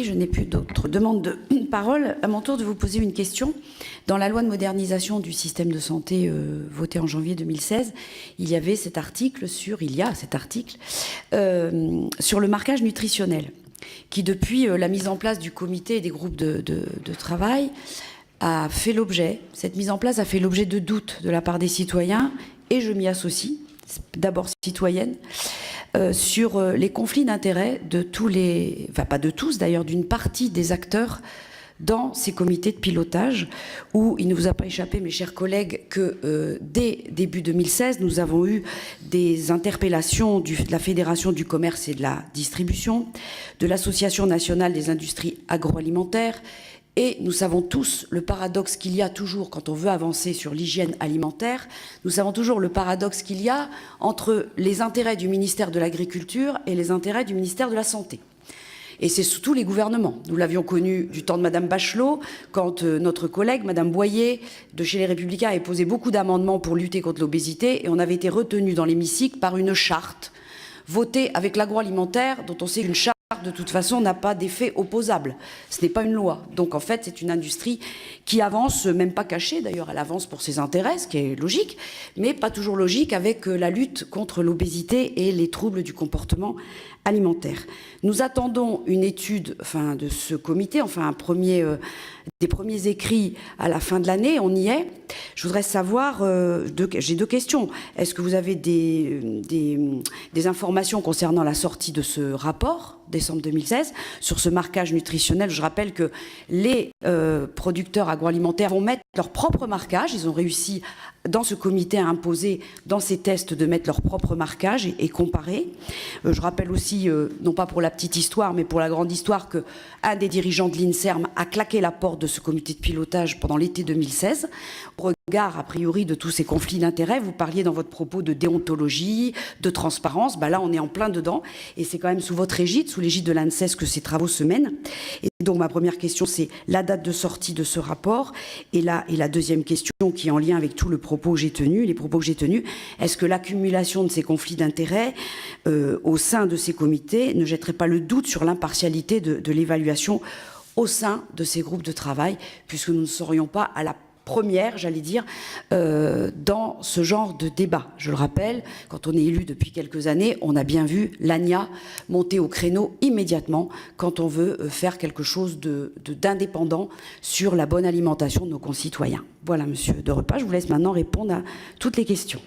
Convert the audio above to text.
Je n'ai plus d'autres demandes de parole. À mon tour de vous poser une question. Dans la loi de modernisation du système de santé votée en janvier 2016, il y a cet article sur le marquage nutritionnel, qui depuis la mise en place du comité et des groupes de travail a fait l'objet, cette mise en place a fait l'objet de doutes de la part des citoyens, et je m'y associe, d'abord citoyenne, sur les conflits d'intérêts de tous les, enfin pas de tous d'ailleurs, d'une partie des acteurs dans ces comités de pilotage, où il ne vous a pas échappé, mes chers collègues, que dès début 2016, nous avons eu des interpellations de la Fédération du commerce et de la distribution, de l'Association nationale des industries agroalimentaires, et nous savons tous le paradoxe qu'il y a toujours quand on veut avancer sur l'hygiène alimentaire. Nous savons toujours le paradoxe qu'il y a entre les intérêts du ministère de l'Agriculture et les intérêts du ministère de la Santé. Et c'est sous tous les gouvernements. Nous l'avions connu du temps de Madame Bachelot, quand notre collègue, Madame Boyer, de chez les Républicains, avait posé beaucoup d'amendements pour lutter contre l'obésité, et on avait été retenu dans l'hémicycle par une charte votée avec l'agroalimentaire, dont on sait qu'une charte, de toute façon, n'a pas d'effet opposable. Ce n'est pas une loi. Donc, en fait, c'est une industrie qui avance, même pas cachée, d'ailleurs, elle avance pour ses intérêts, ce qui est logique, mais pas toujours logique avec la lutte contre l'obésité et les troubles du comportement alimentaire. Nous attendons une étude de ce comité, des premiers écrits à la fin de l'année, on y est. Je voudrais savoir, j'ai deux questions. Est-ce que vous avez des informations concernant la sortie de ce rapport, décembre 2016, sur ce marquage nutritionnel? Je rappelle que les producteurs agroalimentaires vont mettre leur propre marquage. Ils ont réussi, dans ce comité, à imposer, dans ces tests, de mettre leur propre marquage et comparer. Je rappelle aussi, non pas pour la petite histoire, mais pour la grande histoire, qu'un des dirigeants de l'INSERM a claqué la porte de ce comité de pilotage pendant l'été 2016. Au regard, a priori, de tous ces conflits d'intérêts, vous parliez dans votre propos de déontologie, de transparence. Là, on est en plein dedans. Et c'est quand même sous votre égide, sous l'égide de l'ANSES, que ces travaux se mènent. Et donc, ma première question, c'est la date de sortie de ce rapport. Et la deuxième question, qui est en lien avec tout le propos que j'ai tenu, les propos que j'ai tenus, est-ce que l'accumulation de ces conflits d'intérêts au sein de ces comités ne jetterait pas le doute sur l'impartialité de l'évaluation au sein de ces groupes de travail, puisque nous ne serions pas à la première, j'allais dire, dans ce genre de débat. Je le rappelle, quand on est élu depuis quelques années, on a bien vu l'ANIA monter au créneau immédiatement quand on veut faire quelque chose d'indépendant sur la bonne alimentation de nos concitoyens. Voilà, monsieur De Repas, je vous laisse maintenant répondre à toutes les questions.